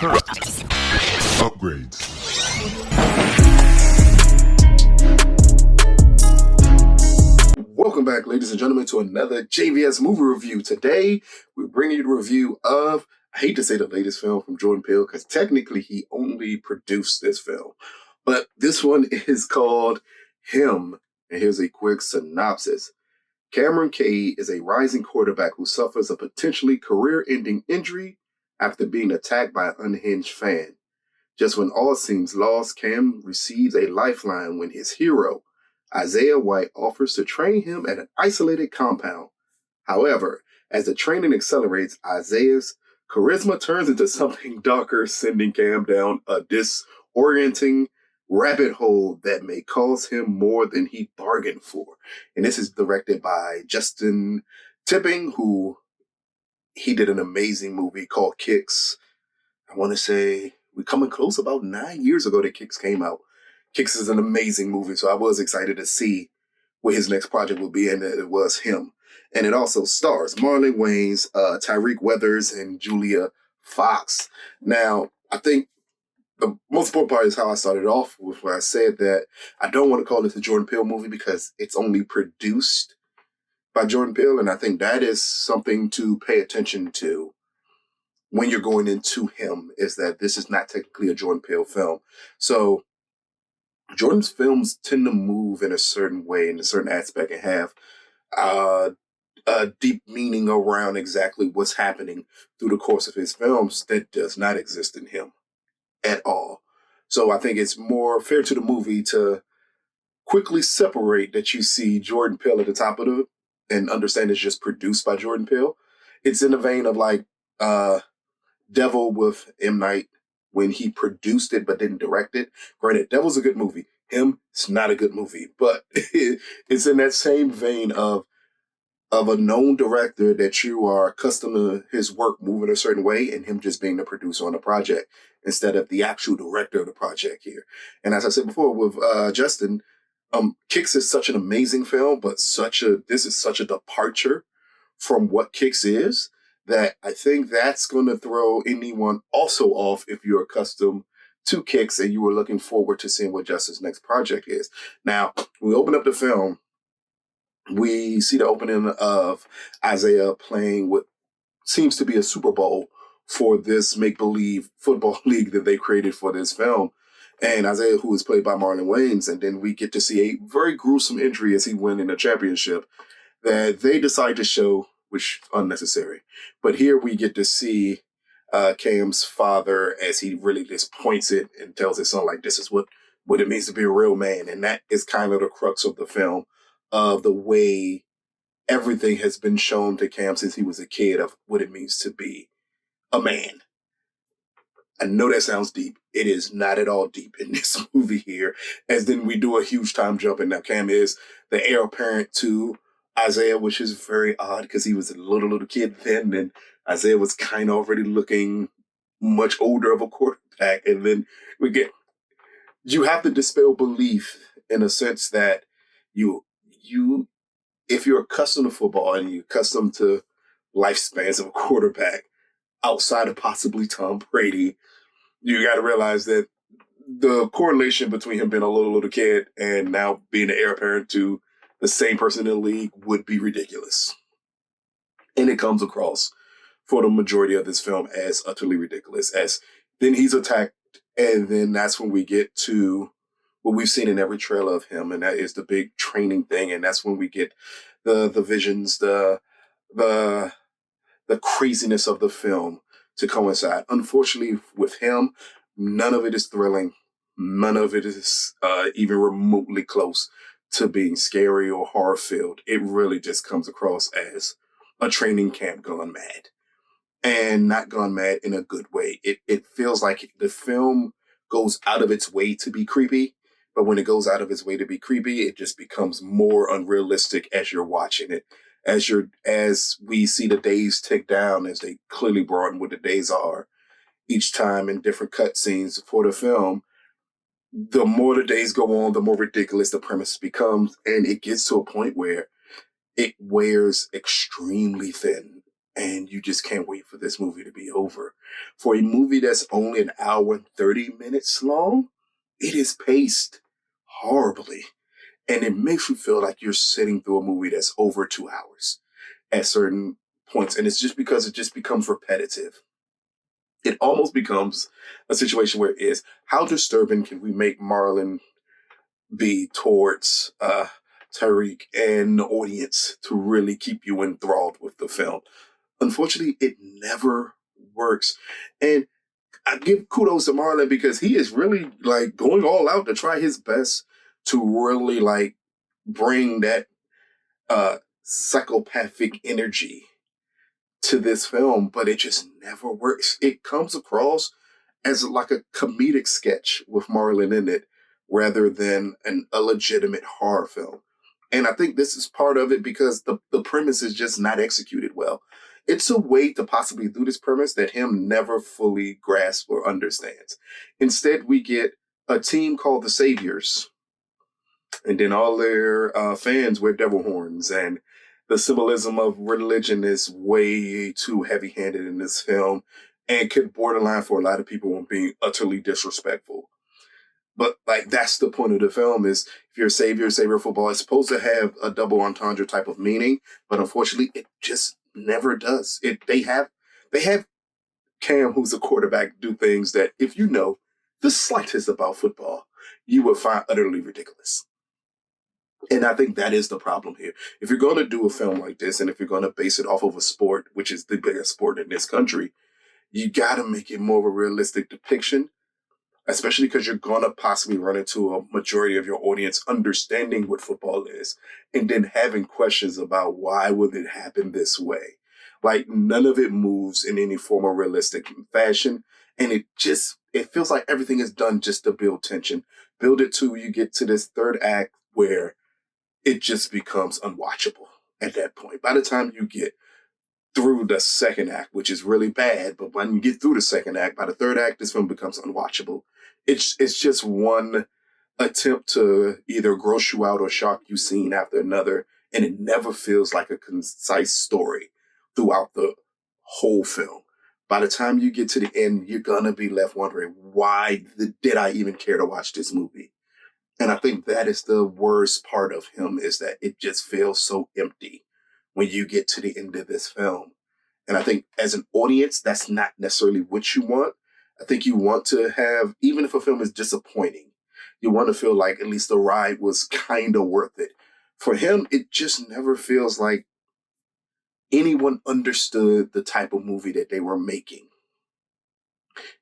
Upgrades. Welcome back, ladies and gentlemen, to another JVS movie review. Today, we're bringing you the review of, I hate to say the latest film from Jordan Peele, because technically he only produced this film. But this one is called Him, and here's a quick synopsis. Cameron Cade is a rising quarterback who suffers a potentially career-ending injury after being attacked by an unhinged fan. Just when all seems lost, Cam receives a lifeline when his hero, Isaiah White, offers to train him at an isolated compound. However, as the training accelerates, Isaiah's charisma turns into something darker, sending Cam down a disorienting rabbit hole that may cost him more than he bargained for. And this is directed by Justin Tipping, who he did an amazing movie called Kicks. I want to say we're coming close about 9 years ago that Kicks came out. Kicks is an amazing movie, so I was excited to see what his next project would be, and it was Him. And it also stars Marlon Wayans, Tyriq Weathers, and Julia Fox. Now, I think the most important part is how I started off with where I said that I don't want to call this a Jordan Peele movie because it's only produced by Jordan Peele, and I think that is something to pay attention to when you're going into Him, is that this is not technically a Jordan Peele film. So Jordan's films tend to move in a certain way, in a certain aspect, and have a deep meaning around exactly what's happening through the course of his films that does not exist in Him at all. So I think it's more fair to the movie to quickly separate that you see Jordan Peele at the top of it and understand it's just produced by Jordan Peele. It's in the vein of like Devil with M. Night when he produced it but didn't direct it. Granted, Devil's a good movie. Him, it's not a good movie, but it's in that same vein of a known director that you are accustomed to his work moving a certain way and him just being the producer on the project instead of the actual director of the project here. And as I said before with Justin, Kicks is such an amazing film, but this is such a departure from what Kicks is that I think that's going to throw anyone also off if you're accustomed to Kicks and you were looking forward to seeing what Justin's next project is. Now, when we open up the film, we see the opening of Isaiah playing what seems to be a Super Bowl for this make-believe football league that they created for this film. And Isaiah, who is played by Marlon Wayans, and then we get to see a very gruesome injury as he wins in a championship that they decide to show, which unnecessary. But here we get to see Cam's father as he really just points it and tells his son, like, this is what it means to be a real man. And that is kind of the crux of the film, of the way everything has been shown to Cam since he was a kid of what it means to be a man. I know that sounds deep. It is not at all deep in this movie here, as then we do a huge time jump, and now Cam is the heir apparent to Isaiah, which is very odd because he was a little kid then, and Isaiah was kind of already looking much older of a quarterback. And then you have to dispel belief in a sense that if you're accustomed to football and you're accustomed to lifespans of a quarterback outside of possibly Tom Brady, you got to realize that the correlation between him being a little kid and now being the heir apparent to the same person in the league would be ridiculous. And it comes across for the majority of this film as utterly ridiculous. As then he's attacked, and then that's when we get to what we've seen in every trailer of him, and that is the big training thing, and that's when we get the visions, the craziness of the film to coincide. Unfortunately, with him, none of it is thrilling. None of it is even remotely close to being scary or horror-filled. It really just comes across as a training camp gone mad. And not gone mad in a good way. It feels like the film goes out of its way to be creepy, but when it goes out of its way to be creepy, it just becomes more unrealistic as you're watching it. As we see the days tick down, as they clearly broaden what the days are, each time in different cutscenes for the film, the more the days go on, the more ridiculous the premise becomes, and it gets to a point where it wears extremely thin. and you just can't wait for this movie to be over. For a movie that's only an hour and 30 minutes long, it is paced horribly. And it makes you feel like you're sitting through a movie that's over 2 hours at certain points. And it's just because it just becomes repetitive. It almost becomes a situation where it is, how disturbing can we make Marlon be towards Tyriq and the audience to really keep you enthralled with the film? Unfortunately, it never works. And I give kudos to Marlon because he is really like going all out to try his best to really like bring that psychopathic energy to this film, but it just never works. It comes across as like a comedic sketch with Marlon in it rather than a legitimate horror film. And I think this is part of it because the premise is just not executed well. It's a way to possibly do this premise that him never fully grasps or understands. Instead, we get a team called the Saviors, and then all their fans wear devil horns, and the symbolism of religion is way too heavy-handed in this film and could borderline for a lot of people on being utterly disrespectful. But like that's the point of the film is if you're a savior football, it's supposed to have a double entendre type of meaning, but unfortunately it just never does. They have Cam, who's a quarterback, do things that if you know the slightest about football, you would find utterly ridiculous. And I think that is the problem here. If you're going to do a film like this, and if you're going to base it off of a sport, which is the biggest sport in this country, you got to make it more of a realistic depiction, especially because you're going to possibly run into a majority of your audience understanding what football is and then having questions about why would it happen this way. Like none of it moves in any form of realistic fashion. And it feels like everything is done just to build tension. Build it to you get to this third act where it just becomes unwatchable at that point. By the time you get through the second act, which is really bad, but when you get through the second act, by the third act, this film becomes unwatchable. It's just one attempt to either gross you out or shock you scene after another, and it never feels like a concise story throughout the whole film. By the time you get to the end, you're gonna be left wondering, why did I even care to watch this movie? And I think that is the worst part of him is that it just feels so empty when you get to the end of this film. And I think as an audience, that's not necessarily what you want. I think you want to have, even if a film is disappointing, you want to feel like at least the ride was kind of worth it. For him, it just never feels like anyone understood the type of movie that they were making.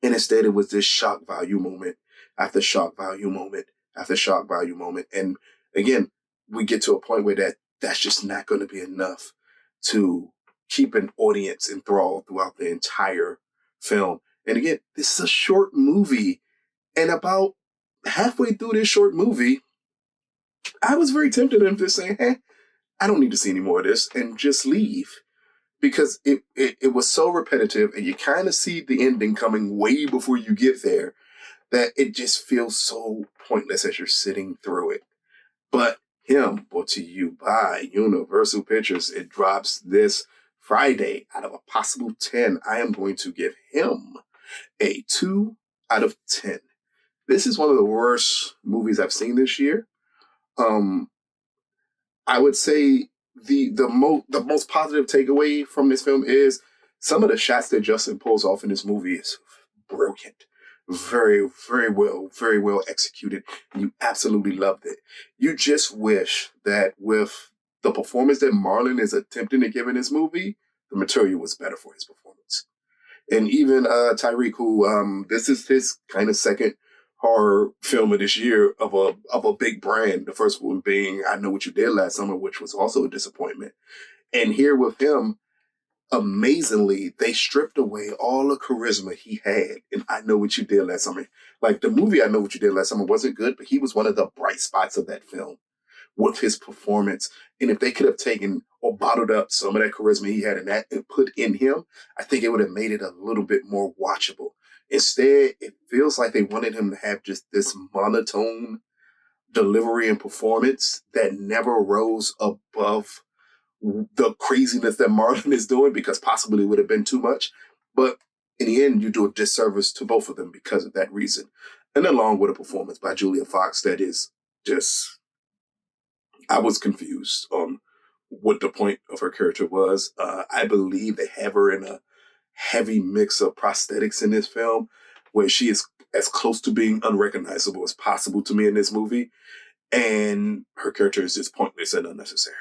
And instead, it was this shock value moment after shock value moment after shock value moment. And again, we get to a point where that's just not going to be enough to keep an audience enthralled throughout the entire film. And again, this is a short movie. And about halfway through this short movie, I was very tempted into saying, hey, I don't need to see any more of this and just leave. Because it was so repetitive and you kind of see the ending coming way before you get there that it just feels so pointless as you're sitting through it. But him, brought to you by Universal Pictures, it drops this Friday. Out of a possible 10, I am going to give him a 2 out of 10. This is one of the worst movies I've seen this year. I would say the most positive takeaway from this film is some of the shots that Justin pulls off in this movie is brilliant. Very, very well executed. You absolutely loved it. You just wish that with the performance that Marlon is attempting to give in this movie, the material was better for his performance. And even Tyriq, who this is his kind of second horror film of this year of a big brand. The first one being I Know What You Did Last Summer, which was also a disappointment. And here with him, amazingly, they stripped away all the charisma he had in I Know What You Did Last Summer. Like the movie I Know What You Did Last Summer wasn't good, but he was one of the bright spots of that film with his performance. And if they could have taken or bottled up some of that charisma he had in that and put in him, I think it would have made it a little bit more watchable. Instead, it feels like they wanted him to have just this monotone delivery and performance that never rose above the craziness that Marlon is doing, because possibly it would have been too much. But in the end, you do a disservice to both of them because of that reason. And along with a performance by Julia Fox that is just, I was confused on what the point of her character was. I believe they have her in a heavy mix of prosthetics in this film, where she is as close to being unrecognizable as possible to me in this movie. And her character is just pointless and unnecessary.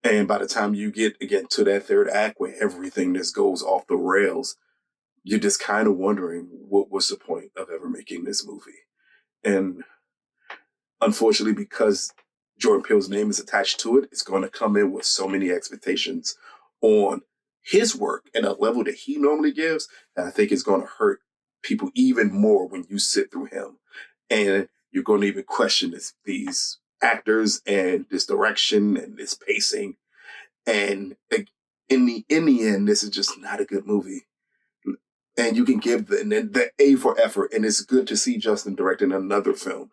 And by the time you get, again, to that third act where everything just goes off the rails, you're just kind of wondering what was the point of ever making this movie. And unfortunately, because Jordan Peele's name is attached to it, it's going to come in with so many expectations on his work and a level that he normally gives that I think is going to hurt people even more when you sit through him. And you're going to even question these actors and this direction and this pacing. And in the end, this is just not a good movie. And you can give the A for effort. And it's good to see Justin directing another film.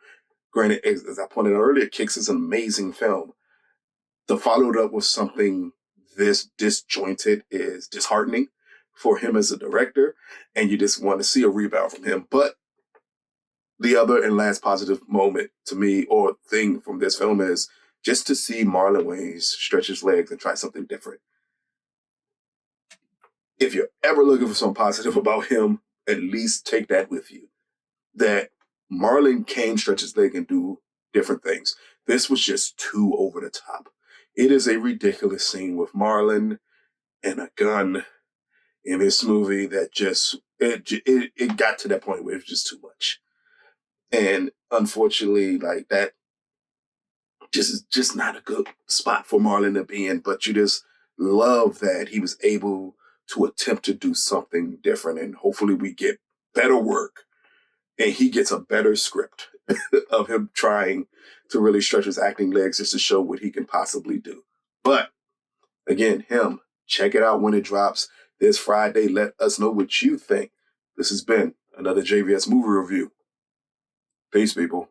Granted, as I pointed out earlier, Kicks is an amazing film. To follow it up with something this disjointed is disheartening for him as a director. And you just want to see a rebound from him. But the other and last positive moment to me, or thing from this film, is just to see Marlon Wayans stretch his legs and try something different. If you're ever looking for something positive about him, at least take that with you. That Marlon can stretch his leg and do different things. This was just too over the top. It is a ridiculous scene with Marlon and a gun in this movie that just, it got to that point where it was just too much. And unfortunately, like, that just not a good spot for Marlon to be in, but you just love that he was able to attempt to do something different, and hopefully we get better work and he gets a better script of him trying to really stretch his acting legs just to show what he can possibly do. But again, him, check it out when it drops this Friday. Let us know what you think. This has been another JVS movie review. Peace, people.